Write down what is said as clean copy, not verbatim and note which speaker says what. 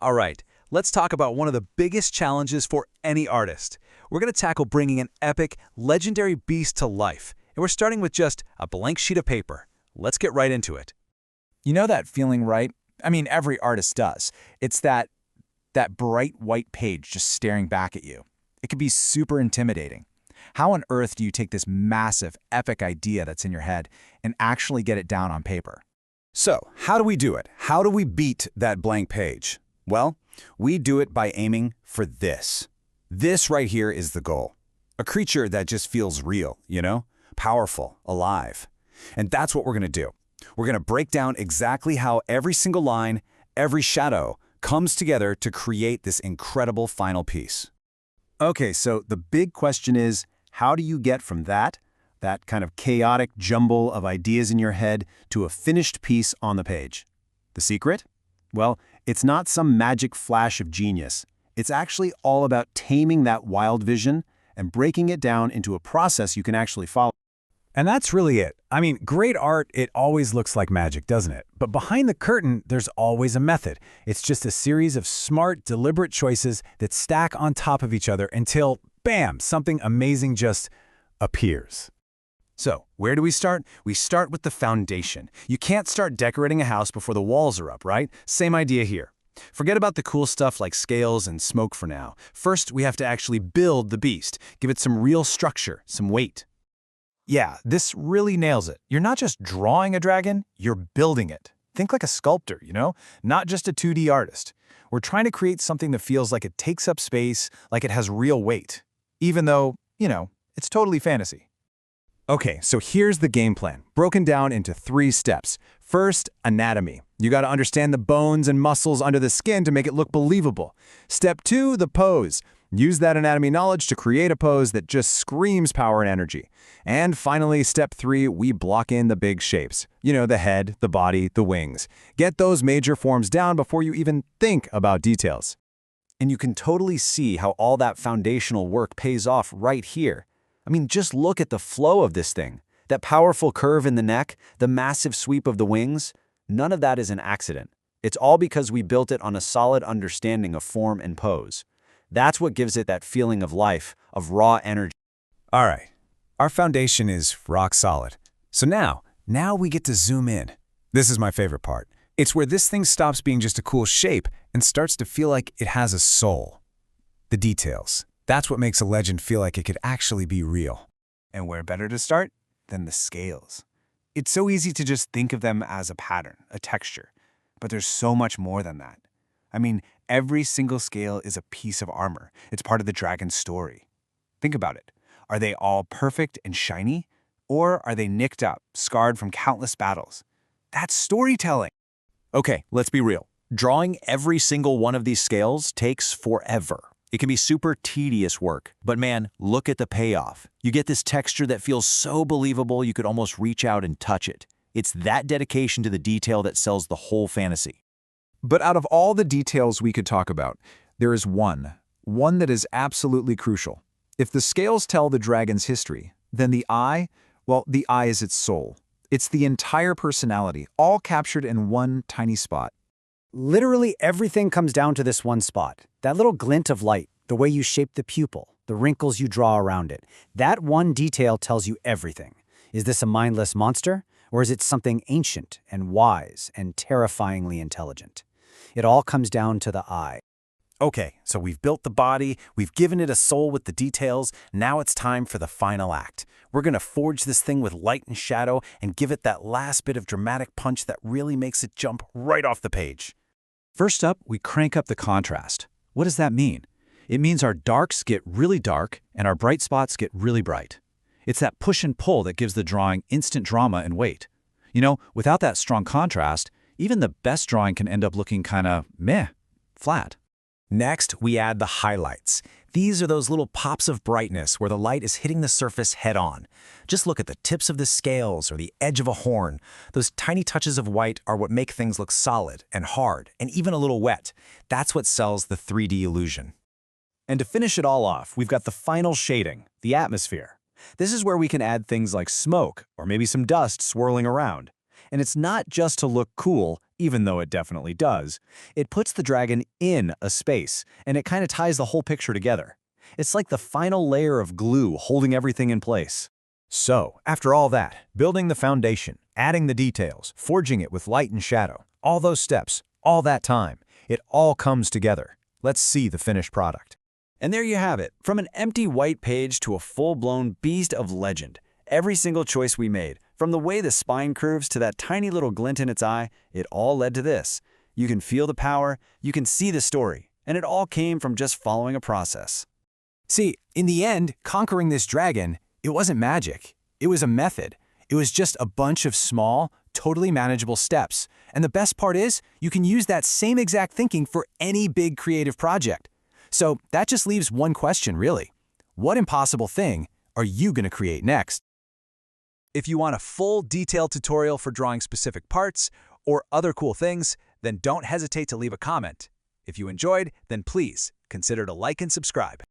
Speaker 1: All right, let's talk about one of the biggest challenges for any artist. We're going to tackle bringing an epic, legendary beast to life, and we're starting with just a blank sheet of paper. Let's get right into it.
Speaker 2: You know that feeling, right? I mean, every artist does. It's that bright white page just staring back at you. It can be super intimidating. How on earth do you take this massive, epic idea that's in your head and actually get it down on paper?
Speaker 3: So, how do we do it? How do we beat that blank page? Well, we do it by aiming for this. This right here is the goal. A creature that just feels real, you know? Powerful, alive. And that's what we're going to do. We're going to break down exactly how every single line, every shadow, comes together to create this incredible final piece.
Speaker 4: Okay, so the big question is, how do you get from that kind of chaotic jumble of ideas in your head, to a finished piece on the page? The secret? Well, it's not some magic flash of genius. It's actually all about taming that wild vision and breaking it down into a process you can actually follow.
Speaker 5: And that's really it. I mean, great art, it always looks like magic, doesn't it? But behind the curtain, there's always a method. It's just a series of smart, deliberate choices that stack on top of each other until, bam, something amazing just appears.
Speaker 4: So, where do we start? We start with the foundation. You can't start decorating a house before the walls are up, right? Same idea here. Forget about the cool stuff like scales and smoke for now. First, we have to actually build the beast, give it some real structure, some weight.
Speaker 2: Yeah, this really nails it. You're not just drawing a dragon, you're building it. Think like a sculptor, you know? Not just a 2D artist. We're trying to create something that feels like it takes up space, like it has real weight. Even though, it's totally fantasy.
Speaker 5: Okay, so here's the game plan, broken down into 3 steps. First, anatomy. You got to understand the bones and muscles under the skin to make it look believable. Step 2, the pose. Use that anatomy knowledge to create a pose that just screams power and energy. And finally, step 3, we block in the big shapes. The head, the body, the wings. Get those major forms down before you even think about details.
Speaker 4: And you can totally see how all that foundational work pays off right here. I mean, just look at the flow of this thing. That powerful curve in the neck, the massive sweep of the wings. None of that is an accident. It's all because we built it on a solid understanding of form and pose. That's what gives it that feeling of life, of raw energy.
Speaker 5: All right, our foundation is rock solid. So now we get to zoom in. This is my favorite part. It's where this thing stops being just a cool shape and starts to feel like it has a soul. The details. That's what makes a legend feel like it could actually be real.
Speaker 2: And where better to start than the scales? It's so easy to just think of them as a pattern, a texture. But there's so much more than that. I mean, every single scale is a piece of armor. It's part of the dragon's story. Think about it. Are they all perfect and shiny? Or are they nicked up, scarred from countless battles? That's storytelling.
Speaker 4: Okay, let's be real. Drawing every single one of these scales takes forever. It can be super tedious work, but man, look at the payoff. You get this texture that feels so believable you could almost reach out and touch it. It's that dedication to the detail that sells the whole fantasy.
Speaker 2: But out of all the details we could talk about, there is one that is absolutely crucial. If the scales tell the dragon's history, then the eye is its soul. It's the entire personality, all captured in one tiny spot.
Speaker 6: Literally everything comes down to this one spot. That little glint of light, the way you shape the pupil, the wrinkles you draw around it. That one detail tells you everything. Is this a mindless monster? Or is it something ancient and wise and terrifyingly intelligent? It all comes down to the eye.
Speaker 4: Okay, so we've built the body, we've given it a soul with the details, now it's time for the final act. We're going to forge this thing with light and shadow and give it that last bit of dramatic punch that really makes it jump right off the page.
Speaker 5: First up, we crank up the contrast. What does that mean? It means our darks get really dark and our bright spots get really bright. It's that push and pull that gives the drawing instant drama and weight. Without that strong contrast, even the best drawing can end up looking kinda meh, flat.
Speaker 4: Next, we add the highlights. These are those little pops of brightness where the light is hitting the surface head-on. Just look at the tips of the scales or the edge of a horn. Those tiny touches of white are what make things look solid and hard and even a little wet. That's what sells the 3D illusion.
Speaker 2: And to finish it all off, we've got the final shading, the atmosphere. This is where we can add things like smoke or maybe some dust swirling around. And it's not just to look cool,
Speaker 4: even though it definitely does. It puts the dragon in a space, and it kind of ties the whole picture together. It's like the final layer of glue holding everything in place. So, after all that, building the foundation, adding the details, forging it with light and shadow, all those steps, all that time, it all comes together. Let's see the finished product.
Speaker 6: And there you have it, from an empty white page to a full-blown beast of legend. Every single choice we made, from the way the spine curves to that tiny little glint in its eye, it all led to this. You can feel the power, you can see the story, and it all came from just following a process.
Speaker 5: See, in the end, conquering this dragon, it wasn't magic. It was a method. It was just a bunch of small, totally manageable steps. And the best part is, you can use that same exact thinking for any big creative project. So that just leaves one question, really. What impossible thing are you going to create next?
Speaker 1: If you want a full detailed tutorial for drawing specific parts or other cool things, then don't hesitate to leave a comment. If you enjoyed, then please consider to like and subscribe.